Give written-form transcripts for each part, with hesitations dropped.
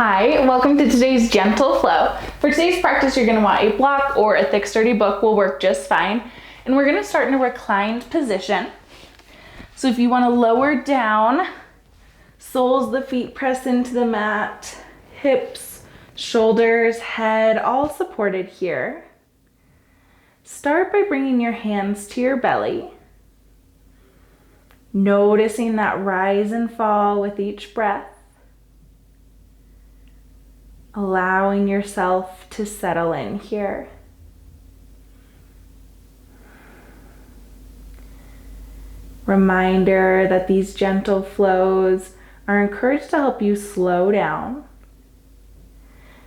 Hi, welcome to today's gentle flow. For today's practice, you're going to want a block or a thick sturdy book will work just fine. And we're going to start in a reclined position. So if you want to lower down, soles of the feet press into the mat, hips, shoulders, head, all supported here. Start by bringing your hands to your belly. Noticing that rise and fall with each breath. Allowing yourself to settle in here. Reminder that these gentle flows are encouraged to help you slow down.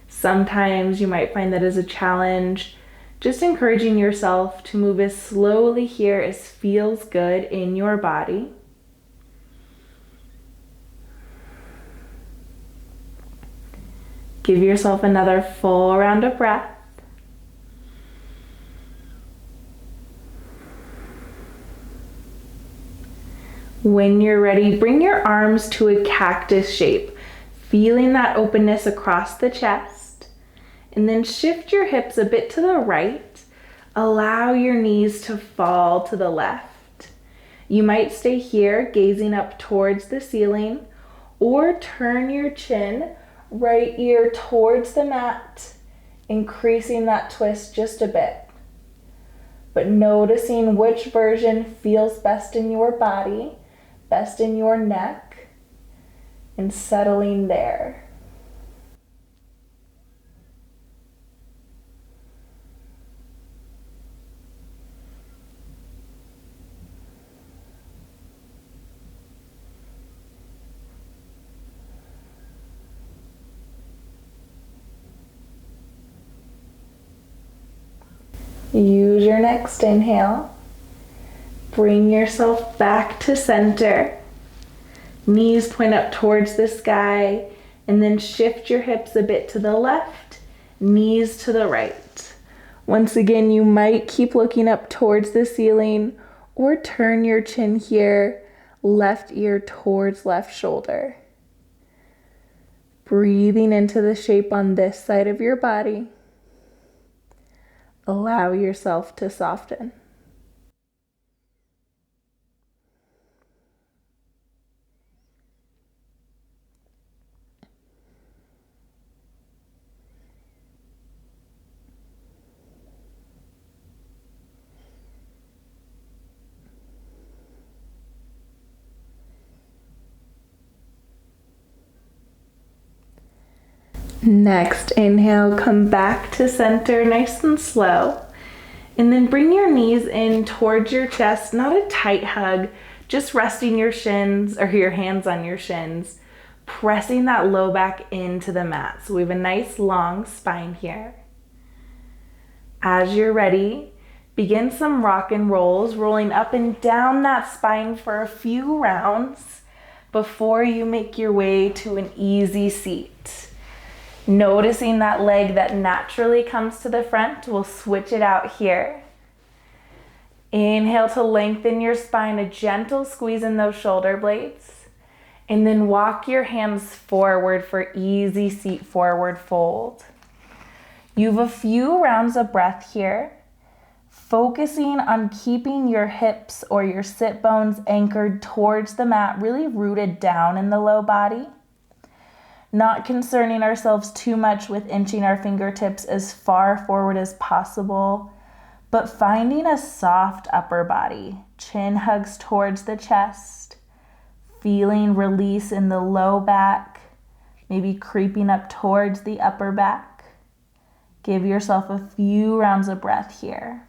Sometimes you might find that as a challenge, just encouraging yourself to move as slowly here as feels good in your body. Give yourself another full round of breath. When you're ready, bring your arms to a cactus shape, feeling that openness across the chest. And then shift your hips a bit to the right. Allow your knees to fall to the left. You might stay here, gazing up towards the ceiling, or turn your chin right ear towards the mat, increasing that twist just a bit. But noticing which version feels best in your body, best in your neck, and settling there. Use your next inhale. Bring yourself back to center. Knees point up towards the sky, and then shift your hips a bit to the left, knees to the right. Once again, you might keep looking up towards the ceiling or turn your chin here, left ear towards left shoulder. Breathing into the shape on this side of your body. Allow yourself to soften. Next, inhale, come back to center nice and slow. And then bring your knees in towards your chest, not a tight hug, just resting your shins or your hands on your shins, pressing that low back into the mat. So we have a nice long spine here. As you're ready, begin some rock and rolls, rolling up and down that spine for a few rounds before you make your way to an easy seat. Noticing that leg that naturally comes to the front, we'll switch it out here. Inhale to lengthen your spine, a gentle squeeze in those shoulder blades. And then walk your hands forward for easy seat forward fold. You have a few rounds of breath here, focusing on keeping your hips or your sit bones anchored towards the mat, really rooted down in the low body. Not concerning ourselves too much with inching our fingertips as far forward as possible, but finding a soft upper body. Chin hugs towards the chest, feeling release in the low back, maybe creeping up towards the upper back. Give yourself a few rounds of breath here.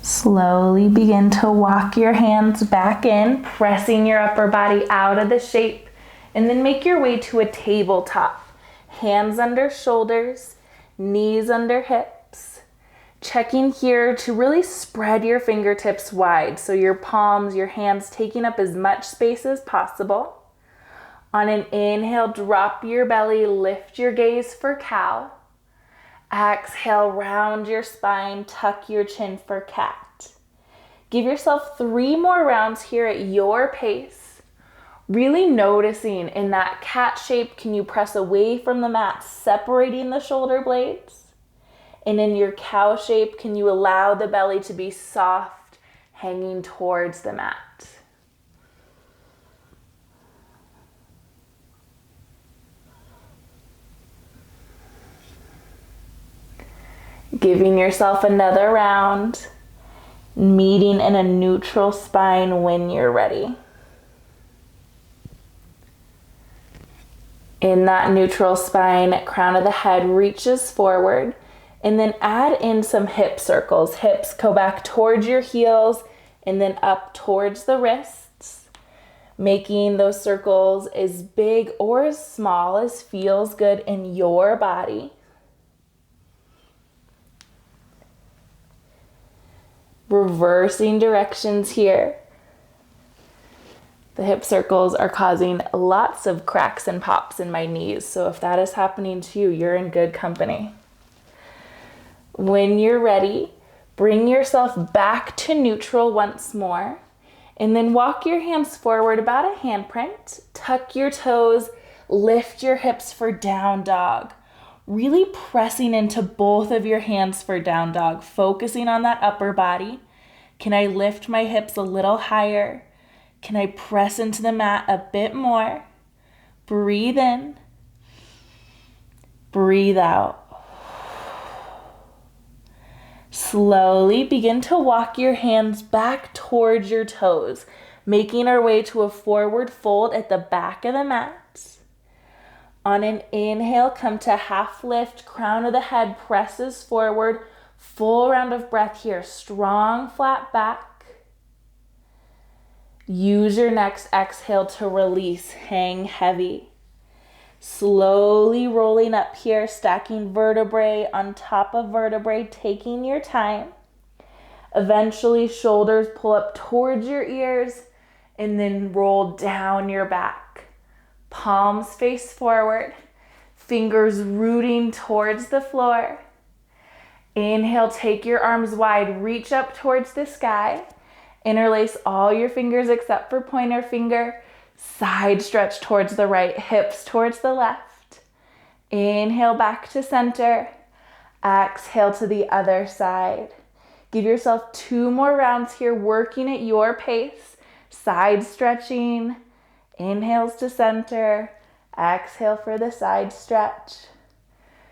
Slowly begin to walk your hands back in, pressing your upper body out of the shape, and then make your way to a tabletop. Hands under shoulders, knees under hips. Checking here to really spread your fingertips wide, so your palms, your hands taking up as much space as possible. On an inhale, drop your belly, lift your gaze for cow. Exhale, round your spine, tuck your chin for cat. Give yourself 3 more rounds here at your pace. Really noticing in that cat shape, can you press away from the mat, separating the shoulder blades? And in your cow shape, can you allow the belly to be soft, hanging towards the mat? Giving yourself another round, meeting in a neutral spine when you're ready. In that neutral spine, crown of the head reaches forward, and then add in some hip circles. Hips go back towards your heels and then up towards the wrists, making those circles as big or as small as feels good in your body. Reversing directions here. The hip circles are causing lots of cracks and pops in my knees, so if that is happening to you, you're in good company. When you're ready, bring yourself back to neutral once more, and then walk your hands forward about a handprint, tuck your toes, lift your hips for down dog. Really pressing into both of your hands for down dog, focusing on that upper body. Can I lift my hips a little higher? Can I press into the mat a bit more? Breathe in. Breathe out. Slowly begin to walk your hands back towards your toes, making our way to a forward fold at the back of the mat. On an inhale, come to half lift, crown of the head presses forward, full round of breath here, strong flat back. Use your next exhale to release, hang heavy. Slowly rolling up here, stacking vertebrae on top of vertebrae, taking your time. Eventually, shoulders pull up towards your ears and then roll down your back. Palms face forward, fingers rooting towards the floor. Inhale, take your arms wide, reach up towards the sky. Interlace all your fingers except for pointer finger. Side stretch towards the right, hips towards the left. Inhale back to center. Exhale to the other side. Give yourself 2 more rounds here, working at your pace. Side stretching. Inhales to center. Exhale for the side stretch.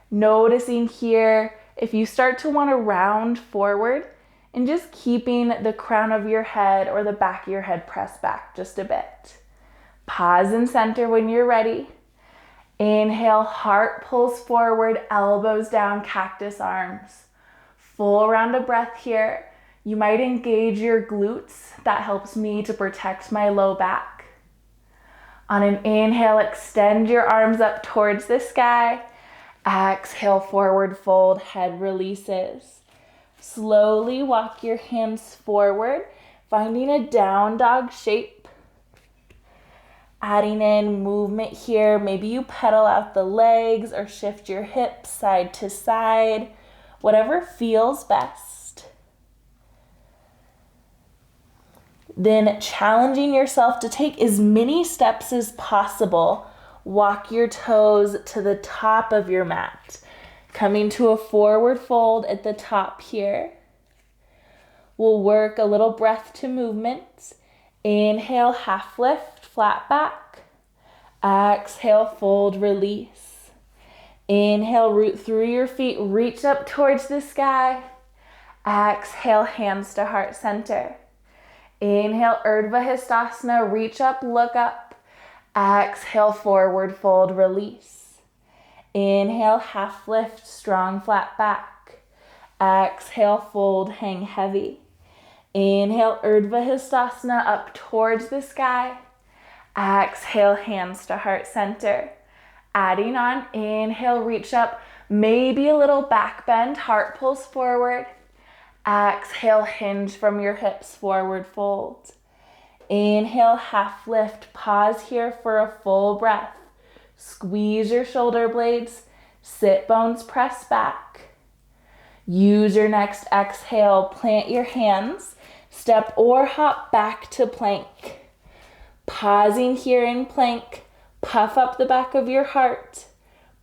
Noticing here, if you start to want to round forward, and just keeping the crown of your head or the back of your head pressed back just a bit. Pause and center when you're ready. Inhale, heart pulls forward, elbows down, cactus arms. Full round of breath here. You might engage your glutes. That helps me to protect my low back. On an inhale, extend your arms up towards the sky. Exhale, forward fold, head releases. Slowly walk your hands forward, finding a down dog shape. Adding in movement here. Maybe you pedal out the legs or shift your hips side to side, whatever feels best. Then challenging yourself to take as many steps as possible. Walk your toes to the top of your mat. Coming to a forward fold at the top here. We'll work a little breath to movement. Inhale, half lift, flat back. Exhale, fold, release. Inhale, root through your feet, reach up towards the sky. Exhale, hands to heart center. Inhale, Urdhva Hastasana, reach up, look up. Exhale, forward fold, release. Inhale, half lift, strong flat back. Exhale, fold, hang heavy. Inhale, Urdhva Hastasana, up towards the sky. Exhale, hands to heart center. Adding on, inhale, reach up, maybe a little back bend, heart pulls forward. Exhale, hinge from your hips, forward fold. Inhale, half lift, pause here for a full breath. Squeeze your shoulder blades, sit bones press back. Use your next exhale, plant your hands, step or hop back to plank. Pausing here in plank, puff up the back of your heart,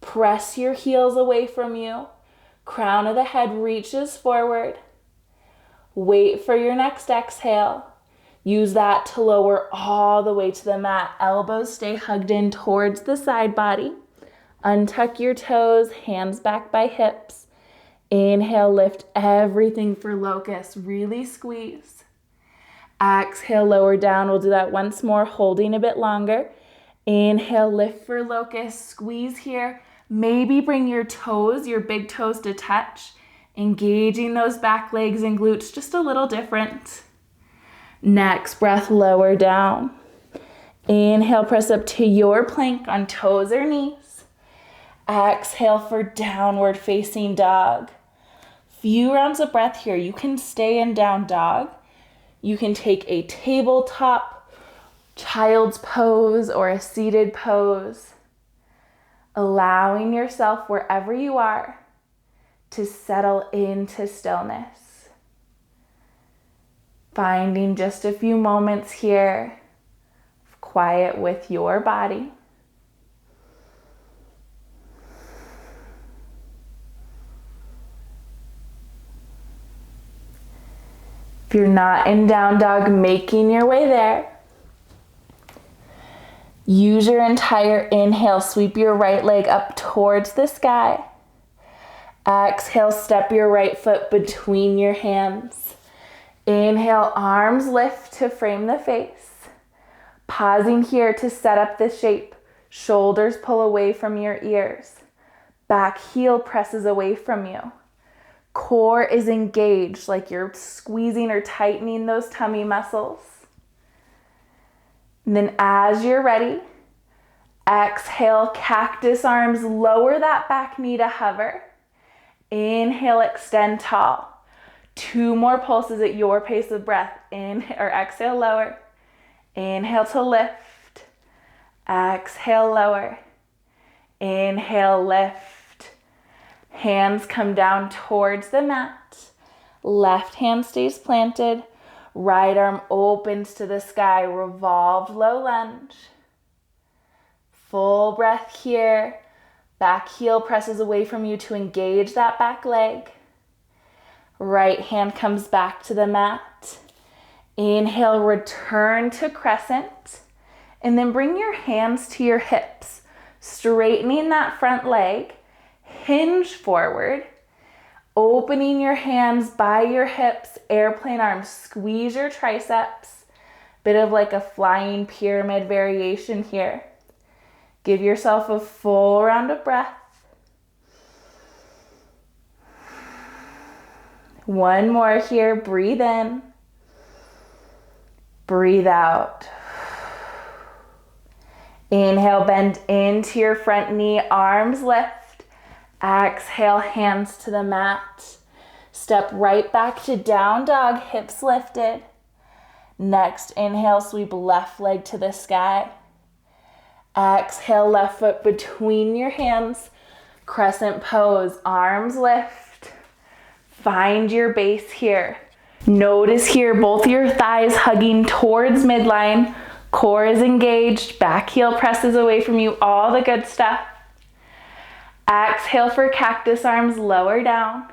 press your heels away from you, crown of the head reaches forward. Wait for your next exhale. Use that to lower all the way to the mat. Elbows stay hugged in towards the side body. Untuck your toes, hands back by hips. Inhale, lift everything for locust. Really squeeze. Exhale, lower down. We'll do that once more, holding a bit longer. Inhale, lift for locust. Squeeze here. Maybe bring your toes, your big toes to touch. Engaging those back legs and glutes just a little different. Next breath, lower down. Inhale, press up to your plank on toes or knees. Exhale for downward facing dog. Few rounds of breath here. You can stay in down dog. You can take a tabletop, child's pose, or a seated pose. Allowing yourself wherever you are to settle into stillness. Finding just a few moments here of quiet with your body. If you're not in down dog, making your way there. Use your entire inhale, sweep your right leg up towards the sky. Exhale, step your right foot between your hands. Inhale, arms lift to frame the face. Pausing here to set up the shape. Shoulders pull away from your ears. Back heel presses away from you. Core is engaged, like you're squeezing or tightening those tummy muscles. And then as you're ready, exhale, cactus arms, lower that back knee to hover. Inhale, extend tall. 2 more pulses at your pace of breath. Inhale or exhale, lower. Inhale to lift. Exhale, lower. Inhale, lift. Hands come down towards the mat. Left hand stays planted. Right arm opens to the sky. Revolved low lunge. Full breath here. Back heel presses away from you to engage that back leg. Right hand comes back to the mat. Inhale, return to crescent. And then bring your hands to your hips. Straightening that front leg. Hinge forward. Opening your hands by your hips. Airplane arms. Squeeze your triceps. Bit of like a flying pyramid variation here. Give yourself a full round of breath. One more here. Breathe in. Breathe out. Inhale, bend into your front knee, arms lift. Exhale, hands to the mat. Step right back to down dog, hips lifted. Next, inhale, sweep left leg to the sky. Exhale, left foot between your hands. Crescent pose, arms lift. Find your base here. Notice here both your thighs hugging towards midline. Core is engaged. Back heel presses away from you. All the good stuff. Exhale for cactus arms. Lower down.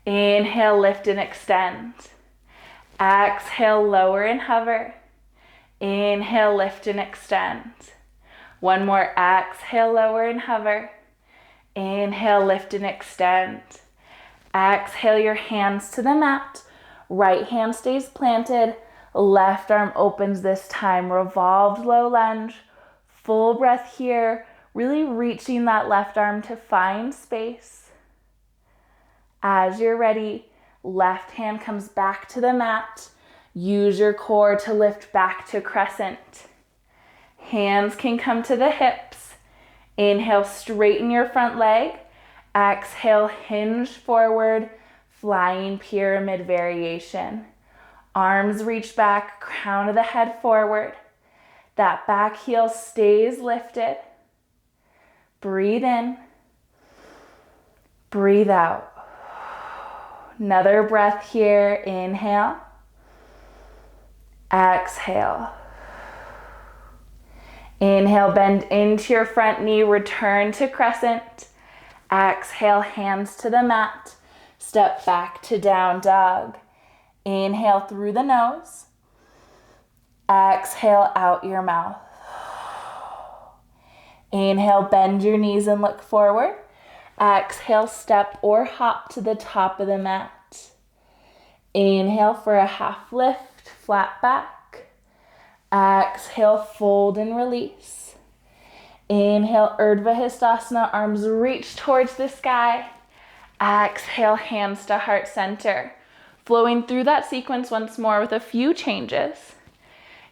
Inhale, lift and extend. Exhale, lower and hover. Inhale, lift and extend. One more. Exhale, lower and hover. Inhale, lift and extend. Exhale your hands to the mat. Right hand stays planted. Left arm opens this time. Revolved low lunge. Full breath here. Really reaching that left arm to find space. As you're ready, left hand comes back to the mat. Use your core to lift back to crescent. Hands can come to the hips. Inhale, straighten your front leg. Exhale, hinge forward, flying pyramid variation. Arms reach back, crown of the head forward. That back heel stays lifted. Breathe in. Breathe out. Another breath here. Inhale. Exhale. Inhale, bend into your front knee, return to crescent. Exhale, hands to the mat. Step back to down dog. Inhale through the nose. Exhale out your mouth. Inhale, bend your knees and look forward. Exhale, step or hop to the top of the mat. Inhale for a half lift, flat back. Exhale, fold and release. Inhale, Urdhva Hastasana, arms reach towards the sky. Exhale, hands to heart center. Flowing through that sequence once more with a few changes.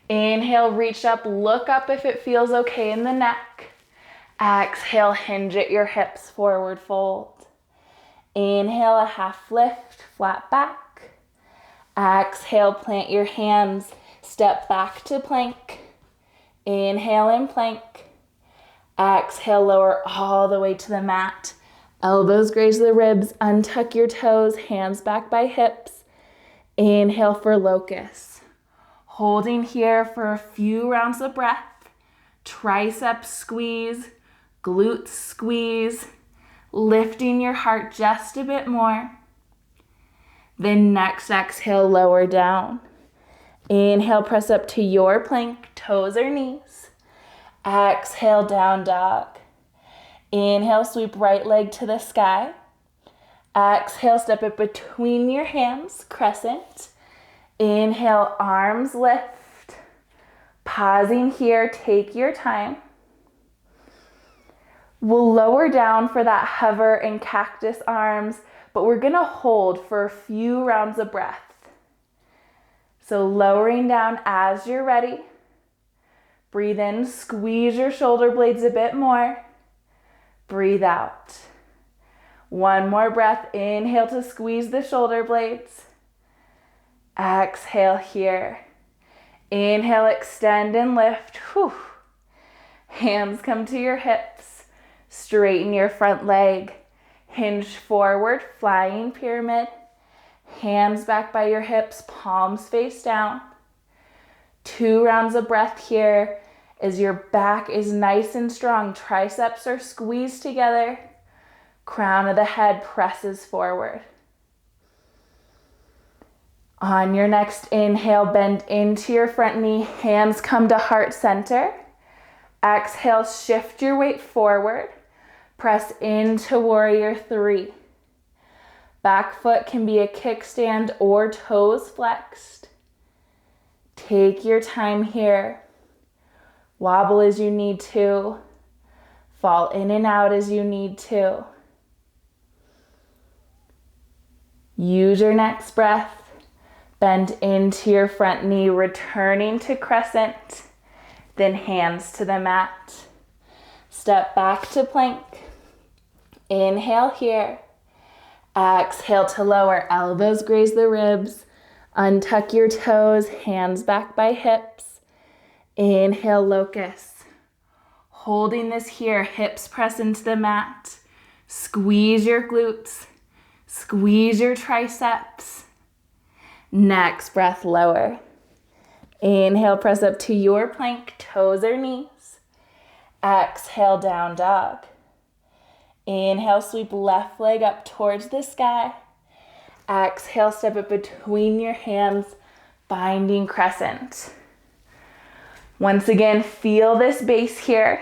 Inhale, reach up, look up if it feels okay in the neck. Exhale, hinge at your hips, forward fold. Inhale, a half lift, flat back. Exhale, plant your hands, step back to plank. Inhale in plank. Exhale, lower all the way to the mat. Elbows graze the ribs, untuck your toes, hands back by hips. Inhale for locust. Holding here for a few rounds of breath. Triceps squeeze, glutes squeeze, lifting your heart just a bit more. Then next exhale, lower down. Inhale, press up to your plank, toes or knees. Exhale, down dog. Inhale, sweep right leg to the sky. Exhale, step it between your hands, crescent. Inhale, arms lift. Pausing here, take your time. We'll lower down for that hover and cactus arms, but we're gonna hold for a few rounds of breath. So lowering down as you're ready. Breathe in, squeeze your shoulder blades a bit more. Breathe out. One more breath. Inhale to squeeze the shoulder blades. Exhale here. Inhale, extend and lift. Whew. Hands come to your hips. Straighten your front leg. Hinge forward, flying pyramid. Hands back by your hips, palms face down. 2 rounds of breath here as your back is nice and strong. Triceps are squeezed together. Crown of the head presses forward. On your next inhale, bend into your front knee. Hands come to heart center. Exhale, shift your weight forward. Press into warrior 3. Back foot can be a kickstand or toes flexed. Take your time here. Wobble as you need to. Fall in and out as you need to. Use your next breath. Bend into your front knee, returning to crescent. Then hands to the mat. Step back to plank. Inhale here. Exhale to lower, elbows graze the ribs. Untuck your toes, hands back by hips. Inhale, locust. Holding this here, hips press into the mat. Squeeze your glutes. Squeeze your triceps. Next breath, lower. Inhale, press up to your plank, toes or knees. Exhale, down dog. Inhale, sweep left leg up towards the sky. Exhale, step it between your hands, binding crescent. Once again, feel this base here.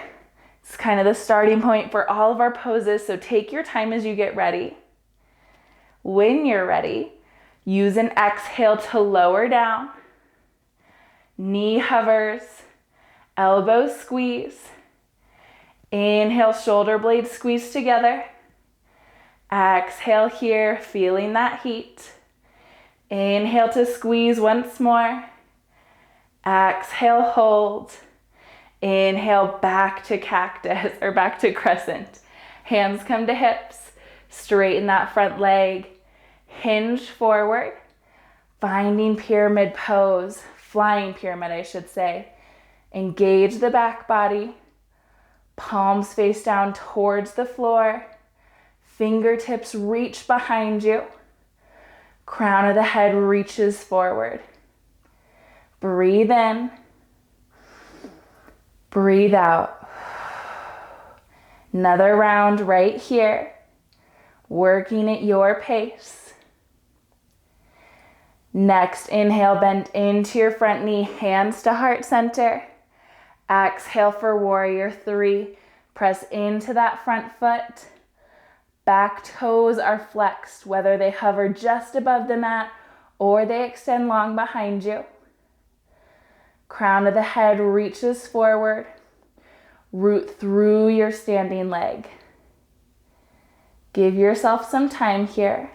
It's kind of the starting point for all of our poses, so take your time as you get ready. When you're ready, use an exhale to lower down. Knee hovers, elbows squeeze. Inhale, shoulder blades squeeze together. Exhale here, feeling that heat. Inhale to squeeze once more. Exhale, hold. Inhale, back to cactus or back to crescent. Hands come to hips. Straighten that front leg. Hinge forward. Finding pyramid pose. Flying pyramid, I should say. Engage the back body. Palms face down towards the floor. Fingertips reach behind you. Crown of the head reaches forward. Breathe in. Breathe out. Another round right here. Working at your pace. Next, inhale, bend into your front knee, hands to heart center. Exhale for warrior three. Press into that front foot. Back toes are flexed, whether they hover just above the mat or they extend long behind you. Crown of the head reaches forward. Root through your standing leg. Give yourself some time here.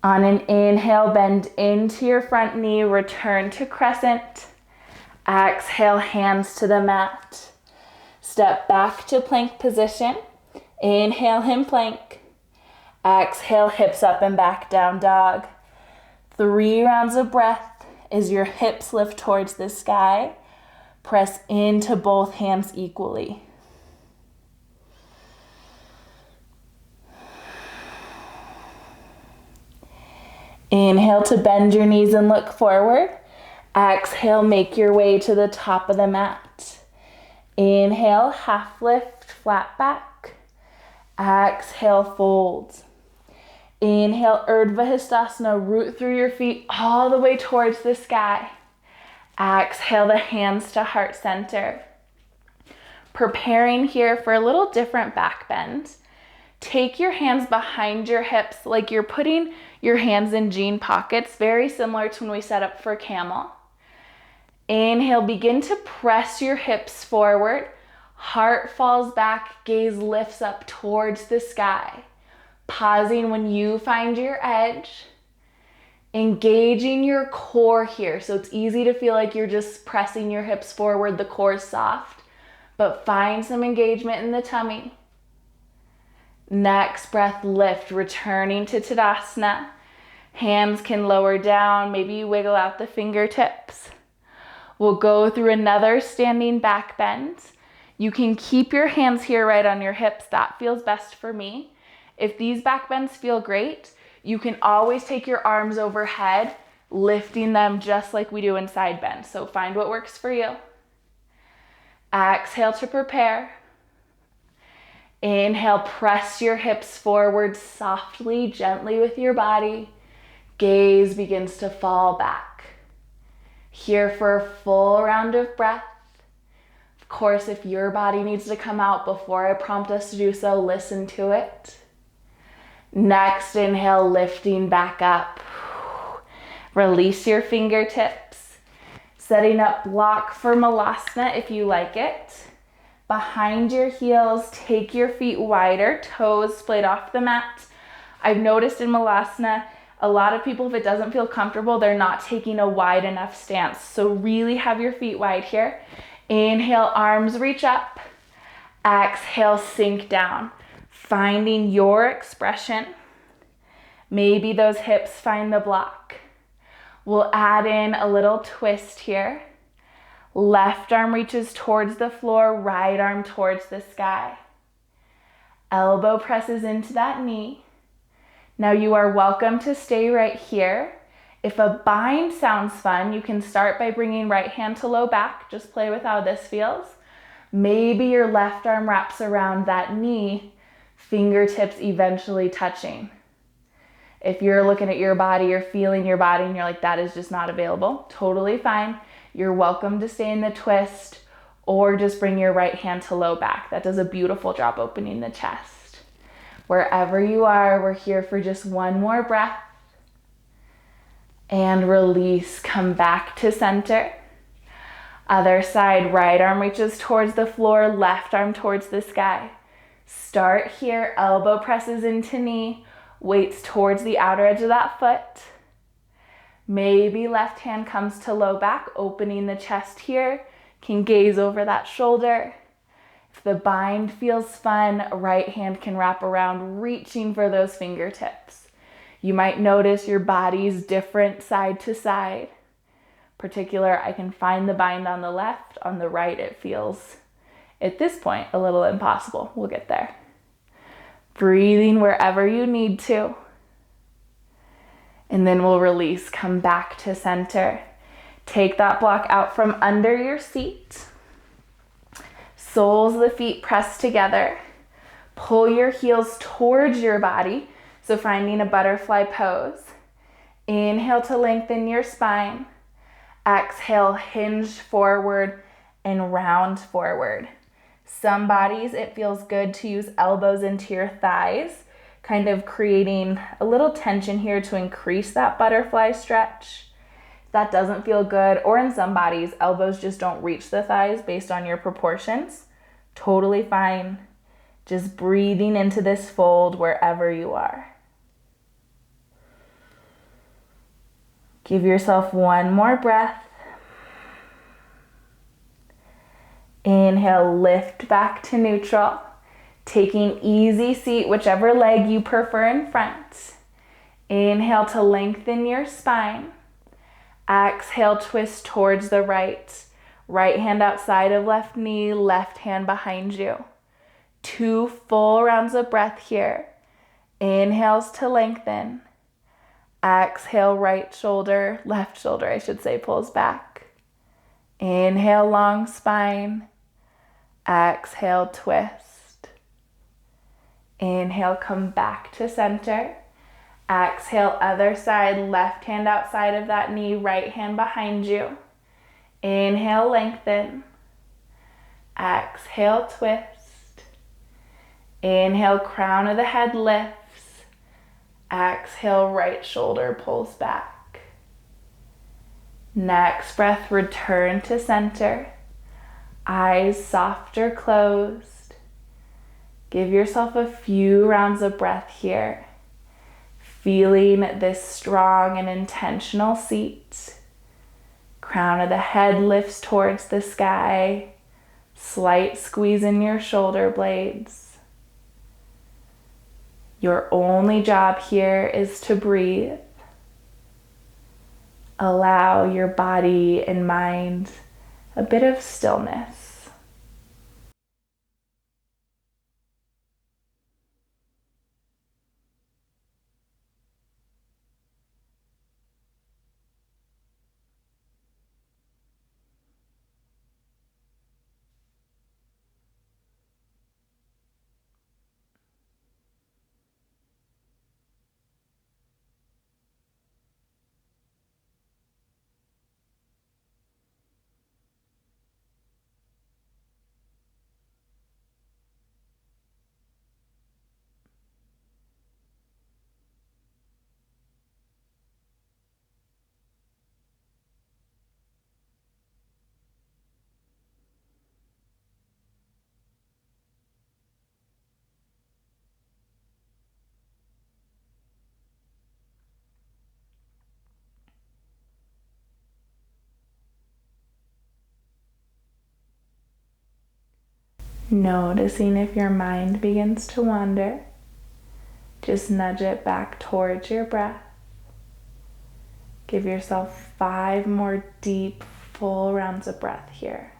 On an inhale, bend into your front knee, return to crescent. Exhale, hands to the mat. Step back to plank position. Inhale, him plank. Exhale, hips up and back, down dog. 3 rounds of breath as your hips lift towards the sky. Press into both hands equally. Inhale to bend your knees and look forward. Exhale, make your way to the top of the mat. Inhale, half lift, flat back. Exhale, fold. Inhale, Urdhva Hastasana, root through your feet all the way towards the sky. Exhale, the hands to heart center. Preparing here for a little different back bend. Take your hands behind your hips like you're putting your hands in jean pockets, very similar to when we set up for camel. Inhale, begin to press your hips forward. Heart falls back, gaze lifts up towards the sky. Pausing when you find your edge. Engaging your core here. So it's easy to feel like you're just pressing your hips forward, the core is soft, but find some engagement in the tummy. Next breath, lift, returning to Tadasana. Hands can lower down, maybe you wiggle out the fingertips. We'll go through another standing back bend. You can keep your hands here right on your hips. That feels best for me. If these back bends feel great, you can always take your arms overhead, lifting them just like we do in side bend. So find what works for you. Exhale to prepare. Inhale, press your hips forward softly, gently with your body. Gaze begins to fall back. Here for a full round of breath. Of course, if your body needs to come out before I prompt us to do so, listen to it. Next, inhale, lifting back up. Release your fingertips. Setting up block for Malasana if you like it. Behind your heels, take your feet wider, toes splayed off the mat. I've noticed in Malasana, a lot of people, if it doesn't feel comfortable, they're not taking a wide enough stance. So really have your feet wide here. Inhale, arms reach up. Exhale, sink down. Finding your expression. Maybe those hips find the block. We'll add in a little twist here. Left arm reaches towards the floor, right arm towards the sky. Elbow presses into that knee. Now you are welcome to stay right here. If a bind sounds fun, you can start by bringing right hand to low back. Just play with how this feels. Maybe your left arm wraps around that knee, fingertips eventually touching. If you're looking at your body, you're feeling your body, and you're like, that is just not available, totally fine. You're welcome to stay in the twist or just bring your right hand to low back. That does a beautiful job opening the chest. Wherever you are, we're here for just one more breath. And release, come back to center. Other side, right arm reaches towards the floor, left arm towards the sky. Start here, elbow presses into knee, weights towards the outer edge of that foot. Maybe left hand comes to low back, opening the chest here, can gaze over that shoulder. If the bind feels fun, right hand can wrap around, reaching for those fingertips. You might notice your body's different side to side. Particular, I can find the bind on the left, on the right it feels, at this point, a little impossible. We'll get there. Breathing wherever you need to. And then we'll release, come back to center. Take that block out from under your seat. Soles of the feet press together. Pull your heels towards your body. So finding a butterfly pose. Inhale to lengthen your spine. Exhale, hinge forward and round forward. Some bodies, it feels good to use elbows into your thighs, kind of creating a little tension here to increase that butterfly stretch. If that doesn't feel good, or in some bodies, elbows just don't reach the thighs based on your proportions, totally fine. Just breathing into this fold wherever you are. Give yourself one more breath. Inhale, lift back to neutral. Taking easy seat, whichever leg you prefer in front. Inhale to lengthen your spine. Exhale, twist towards the right. Right hand outside of left knee, left hand behind you. 2 full rounds of breath here. Inhales to lengthen. Exhale, right shoulder, left shoulder, I should say, pulls back. Inhale, long spine. Exhale, twist. Inhale, come back to center. Exhale, other side, left hand outside of that knee, right hand behind you. Inhale, lengthen. Exhale, twist. Inhale, crown of the head lifts. Exhale, right shoulder pulls back. Next breath, return to center. Eyes softer closed. Give yourself a few rounds of breath here. Feeling this strong and intentional seat. Crown of the head lifts towards the sky. Slight squeeze in your shoulder blades. Your only job here is to breathe. Allow your body and mind a bit of stillness. Noticing if your mind begins to wander, just nudge it back towards your breath. Give yourself 5 more deep, full rounds of breath here.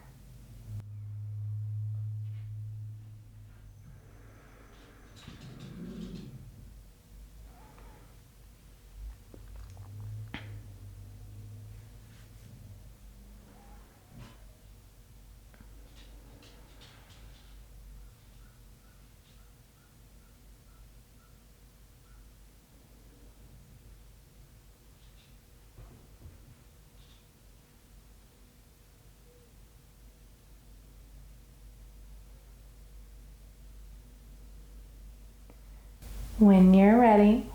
When you're ready,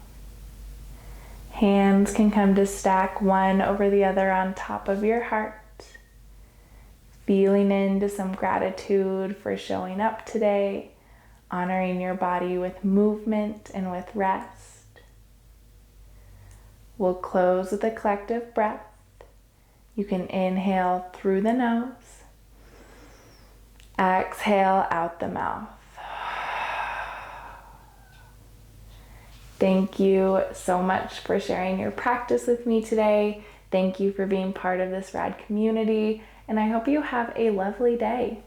hands can come to stack one over the other on top of your heart, feeling into some gratitude for showing up today, honoring your body with movement and with rest. We'll close with a collective breath. You can inhale through the nose, exhale out the mouth. Thank you so much for sharing your practice with me today. Thank you for being part of this rad community, and I hope you have a lovely day.